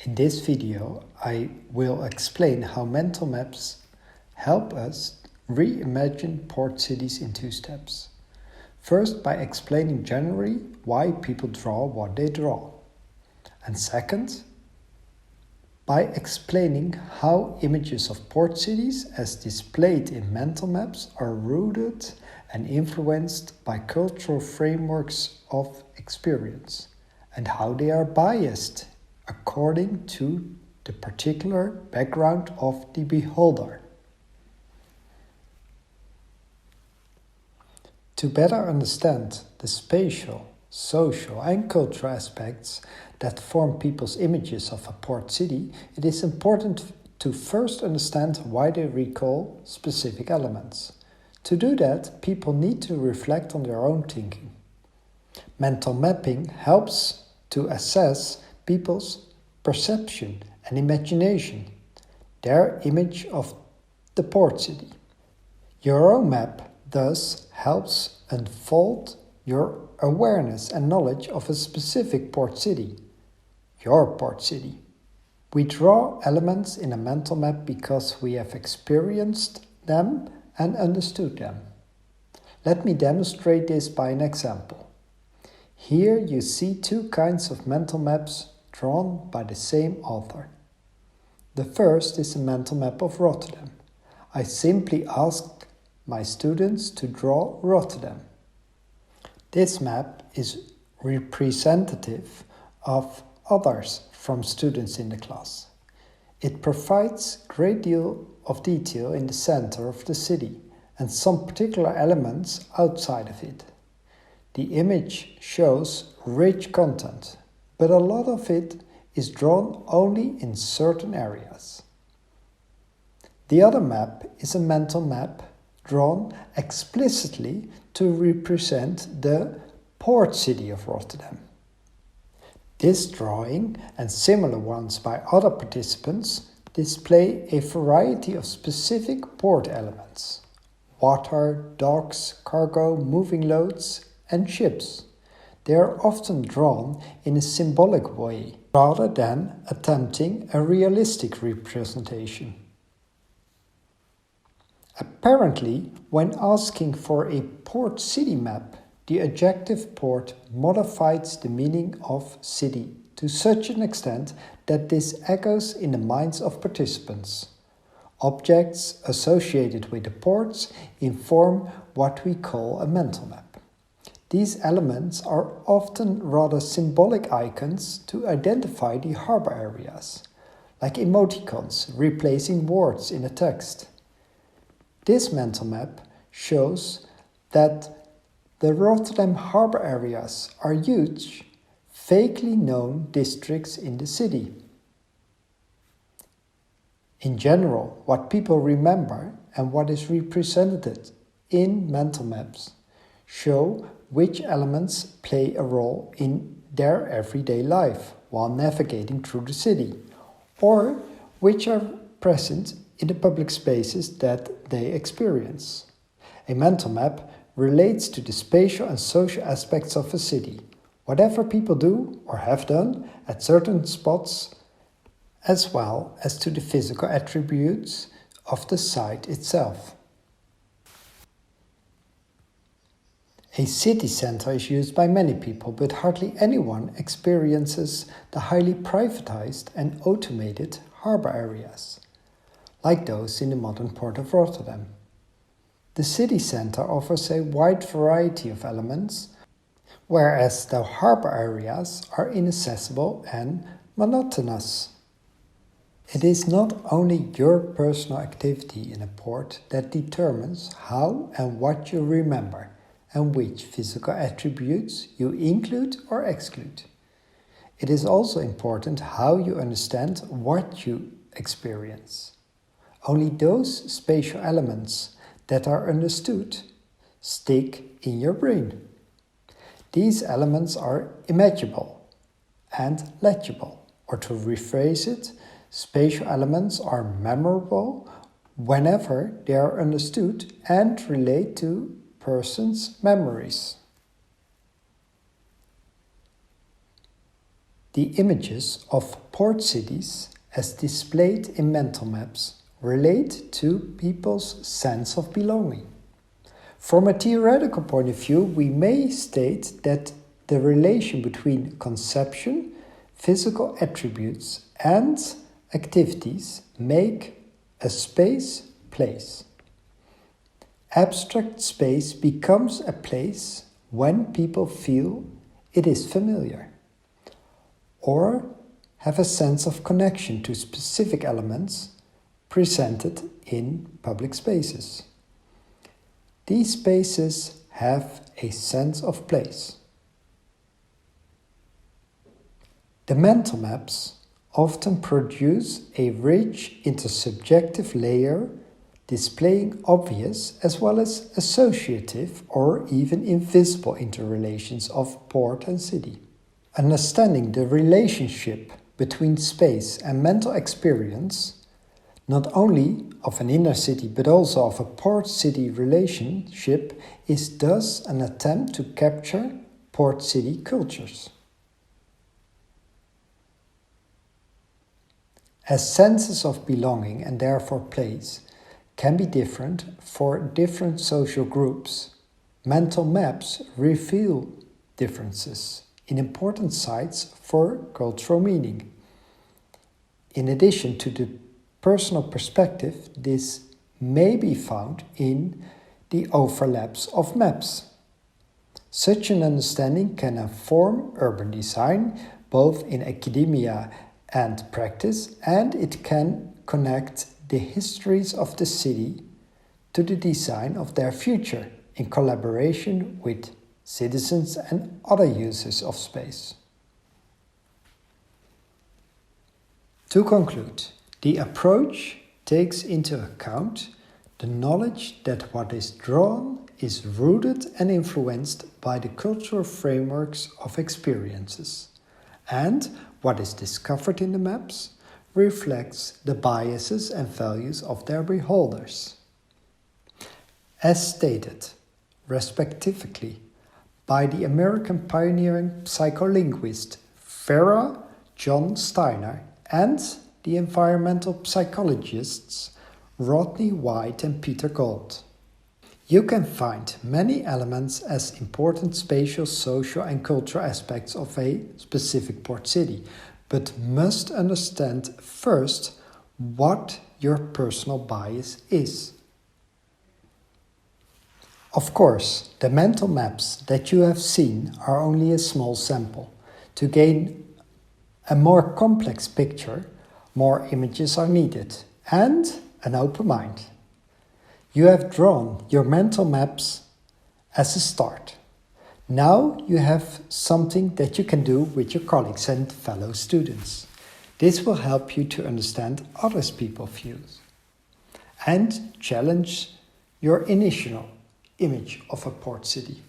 In this video, I will explain how mental maps help us reimagine port cities in 2 steps. First, by explaining generally why people draw what they draw. And second, by explaining how images of port cities as displayed in mental maps are rooted and influenced by cultural frameworks of experience and how they are biased according to the particular background of the beholder. To better understand the spatial, social and cultural aspects that form people's images of a port city, it is important to first understand why they recall specific elements. To do that, people need to reflect on their own thinking. Mental mapping helps to assess people's perception and imagination, their image of the port city. Your own map thus helps unfold your awareness and knowledge of a specific port city, your port city. We draw elements in a mental map because we have experienced them and understood them. Let me demonstrate this by an example. Here you see 2 kinds of mental maps drawn by the same author. The first is a mental map of Rotterdam. I simply asked my students to draw Rotterdam. This map is representative of others from students in the class. It provides a great deal of detail in the center of the city and some particular elements outside of it. The image shows rich content, but a lot of it is drawn only in certain areas. The other map is a mental map drawn explicitly to represent the port city of Rotterdam. This drawing and similar ones by other participants display a variety of specific port elements: water, docks, cargo, moving loads, and ships. They are often drawn in a symbolic way rather than attempting a realistic representation. Apparently, when asking for a port city map, the adjective port modifies the meaning of city to such an extent that this echoes in the minds of participants. Objects associated with the ports inform what we call a mental map. These elements are often rather symbolic icons to identify the harbor areas, like emoticons replacing words in a text. This mental map shows that the Rotterdam harbor areas are huge, vaguely known districts in the city. In general, what people remember and what is represented in mental maps show which elements play a role in their everyday life while navigating through the city, or which are present in the public spaces that they experience. A mental map relates to the spatial and social aspects of a city, whatever people do or have done at certain spots, as well as to the physical attributes of the site itself. A city center is used by many people, but hardly anyone experiences the highly privatized and automated harbor areas, like those in the modern port of Rotterdam. The city center offers a wide variety of elements, whereas the harbor areas are inaccessible and monotonous. It is not only your personal activity in a port that determines how and what you remember, and which physical attributes you include or exclude. It is also important how you understand what you experience. Only those spatial elements that are understood stick in your brain. These elements are imaginable and legible, or to rephrase it, spatial elements are memorable whenever they are understood and relate to persons' memories. The images of port cities, as displayed in mental maps, relate to people's sense of belonging. From a theoretical point of view, we may state that the relation between conception, physical attributes, and activities make a space place. Abstract space becomes a place when people feel it is familiar, or have a sense of connection to specific elements presented in public spaces. These spaces have a sense of place. The mental maps often produce a rich intersubjective layer displaying obvious as well as associative or even invisible interrelations of port and city. Understanding the relationship between space and mental experience, not only of an inner city but also of a port-city relationship, is thus an attempt to capture port-city cultures. As senses of belonging and therefore place can be different for different social groups, mental maps reveal differences in important sites for cultural meaning. In addition to the personal perspective, this may be found in the overlaps of maps. Such an understanding can inform urban design, both in academia and practice, and it can connect the histories of the city to the design of their future in collaboration with citizens and other users of space. To conclude, the approach takes into account the knowledge that what is drawn is rooted and influenced by the cultural frameworks of experiences, and what is discovered in the maps reflects the biases and values of their beholders. As stated, respectively, by the American pioneering psycholinguist Vera John Steiner and the environmental psychologists Rodney White and Peter Gold. You can find many elements as important spatial, social and cultural aspects of a specific port city, but must understand first what your personal bias is. Of course, the mental maps that you have seen are only a small sample. To gain a more complex picture, more images are needed, and an open mind. You have drawn your mental maps as a start. Now you have something that you can do with your colleagues and fellow students. This will help you to understand other people's views and challenge your initial image of a port city.